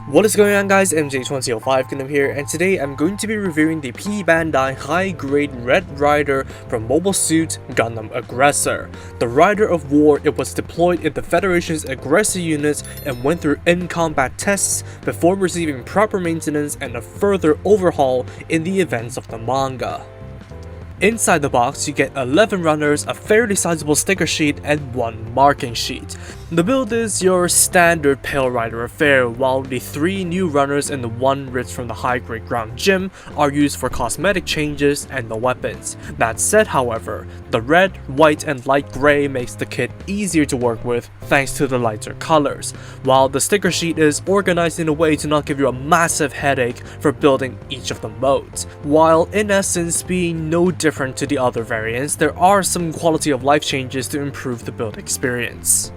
What is going on, guys? MJ2005 Gundam here, and today I'm going to be reviewing the P-Bandai high-grade Red Rider from Mobile Suit Gundam Aggressor. The Rider of War, it was deployed in the Federation's Aggressor units and went through in-combat tests before receiving proper maintenance and a further overhaul in the events of the manga. Inside the box, you get 11 runners, a fairly sizable sticker sheet, and 1 marking sheet. The build is your standard Pale Rider affair, while the 3 new runners and the 1 ripped from the high-grade ground gym are used for cosmetic changes and the weapons. That said, however, the red, white, and light gray makes the kit easier to work with thanks to the lighter colors, while the sticker sheet is organized in a way to not give you a massive headache for building each of the modes. While in essence being no different to the other variants, there are some quality of life changes to improve the build experience.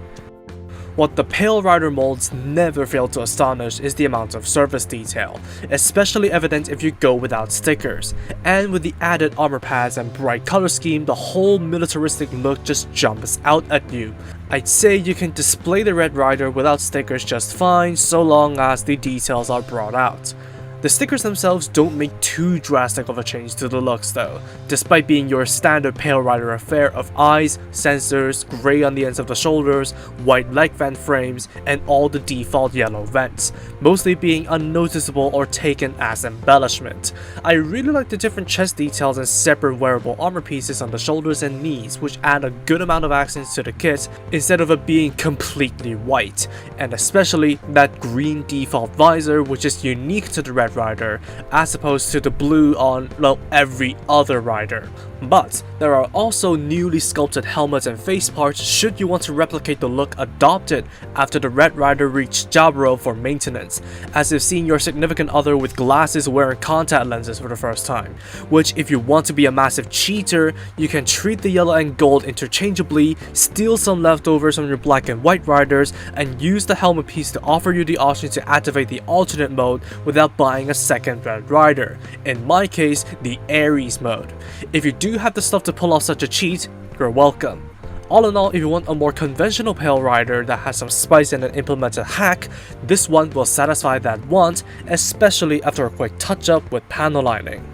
What the Pale Rider molds never fail to astonish is the amount of surface detail, especially evident if you go without stickers, and with the added armor pads and bright color scheme, the whole militaristic look just jumps out at you. I'd say you can display the Red Rider without stickers just fine, so long as the details are brought out. The stickers themselves don't make too drastic of a change to the looks though, despite being your standard Pale Rider affair of eyes, sensors, grey on the ends of the shoulders, white leg vent frames, and all the default yellow vents, mostly being unnoticeable or taken as embellishment. I really like the different chest details and separate wearable armor pieces on the shoulders and knees, which add a good amount of accents to the kit instead of it being completely white, and especially that green default visor, which is unique to the Red Rider as opposed to the blue on, well, every other rider. But there are also newly sculpted helmets and face parts should you want to replicate the look adopted after the Red Rider reached Jaburo for maintenance, as if seeing your significant other with glasses wearing contact lenses for the first time, which if you want to be a massive cheater, you can treat the yellow and gold interchangeably, steal some leftovers from your black and white riders, and use the helmet piece to offer you the option to activate the alternate mode without buying a second Red Rider, in my case the Ares mode. If you do have the stuff to pull off such a cheat, you're welcome. All in all, if you want a more conventional Pale Rider that has some spice and an implemented hack, this one will satisfy that want, especially after a quick touch-up with panel lining.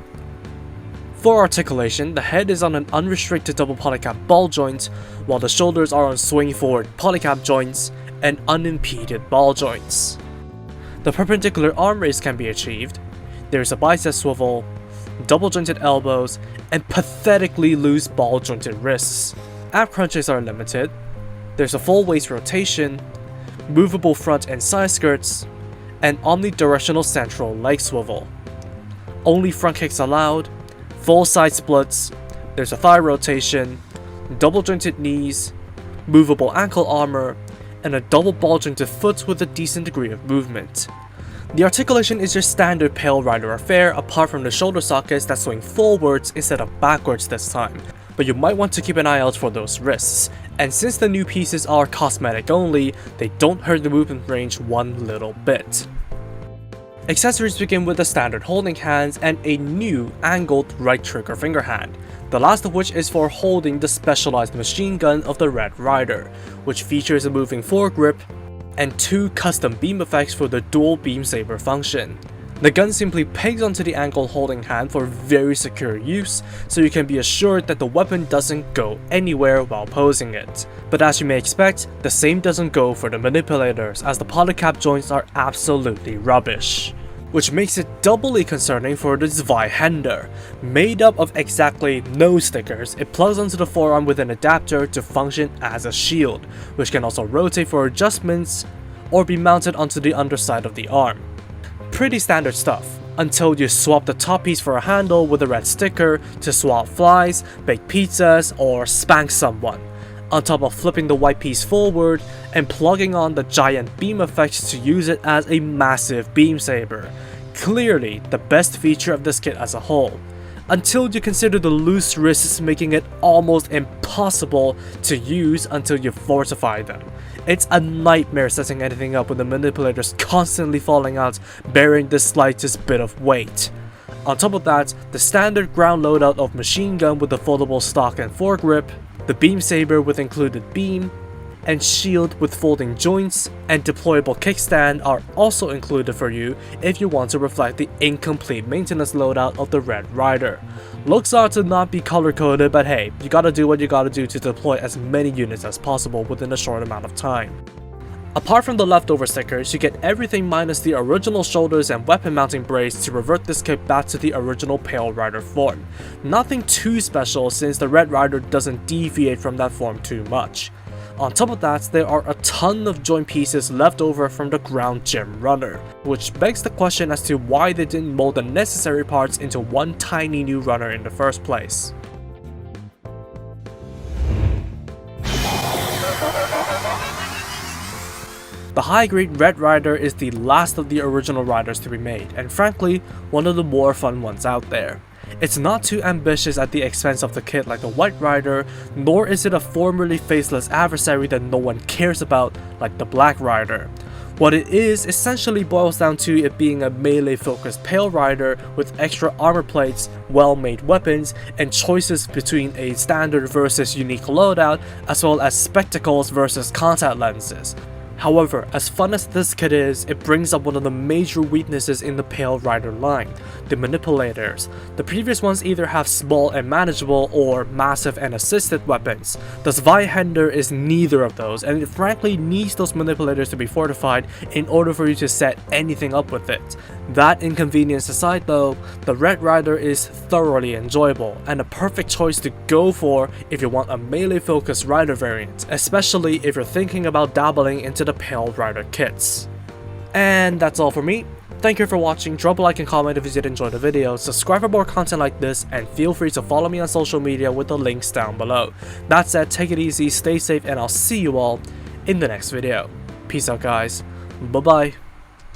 For articulation, the head is on an unrestricted double polycap ball joint, while the shoulders are on swing forward polycap joints and unimpeded ball joints. The perpendicular arm raise can be achieved. There's a bicep swivel, double jointed elbows, and pathetically loose ball jointed wrists. Ab crunches are limited. There's a full waist rotation, movable front and side skirts, and omnidirectional central leg swivel. Only front kicks allowed, full side splits, there's a thigh rotation, double jointed knees, movable ankle armor, and a double ball jointed foot with a decent degree of movement. The articulation is your standard Pale Rider affair apart from the shoulder sockets that swing forwards instead of backwards this time, but you might want to keep an eye out for those wrists, and since the new pieces are cosmetic only, they don't hurt the movement range one little bit. Accessories begin with the standard holding hands and a new angled right trigger finger hand, the last of which is for holding the specialized machine gun of the Red Rider, which features a moving foregrip and 2 custom beam effects for the dual beam saber function. The gun simply pegs onto the angled holding hand for very secure use, so you can be assured that the weapon doesn't go anywhere while posing it. But as you may expect, the same doesn't go for the manipulators, as the polycap joints are absolutely rubbish, which makes it doubly concerning for the Zweihänder. Made up of exactly no stickers, it plugs onto the forearm with an adapter to function as a shield, which can also rotate for adjustments or be mounted onto the underside of the arm. Pretty standard stuff, until you swap the top piece for a handle with a red sticker to swap flies, bake pizzas, or spank someone, on top of flipping the white piece forward and plugging on the giant beam effects to use it as a massive beam saber. Clearly the best feature of this kit as a whole, until you consider the loose wrists making it almost impossible to use until you fortify them. It's a nightmare setting anything up with the manipulators constantly falling out, bearing the slightest bit of weight. On top of that, the standard ground loadout of machine gun with the foldable stock and foregrip, the beam saber with included beam, and shield with folding joints, and deployable kickstand are also included for you if you want to reflect the incomplete maintenance loadout of the Red Rider. Looks are to not be color coded, but hey, you gotta do what you gotta do to deploy as many units as possible within a short amount of time. Apart from the leftover stickers, you get everything minus the original shoulders and weapon mounting brace to revert this kit back to the original Pale Rider form. Nothing too special since the Red Rider doesn't deviate from that form too much. On top of that, there are a ton of joint pieces left over from the ground gym runner, which begs the question as to why they didn't mold the necessary parts into one tiny new runner in the first place. The high-grade Red Rider is the last of the original riders to be made, and frankly, one of the more fun ones out there. It's not too ambitious at the expense of the kit like the White Rider, nor is it a formerly faceless adversary that no one cares about like the Black Rider. What it is essentially boils down to it being a melee-focused Pale Rider with extra armor plates, well-made weapons, and choices between a standard versus unique loadout, as well as spectacles versus contact lenses. However, as fun as this kit is, it brings up one of the major weaknesses in the Pale Rider line, the manipulators. The previous ones either have small and manageable or massive and assisted weapons. The Zweihander is neither of those, and it frankly needs those manipulators to be fortified in order for you to set anything up with it. That inconvenience aside though, the Red Rider is thoroughly enjoyable and a perfect choice to go for if you want a melee focused rider variant, especially if you're thinking about dabbling into the Pale Rider kits. And that's all for me. Thank you for watching, drop a like and comment if you did enjoy the video, subscribe for more content like this, and feel free to follow me on social media with the links down below. That said, take it easy, stay safe, and I'll see you all in the next video. Peace out guys, bye bye.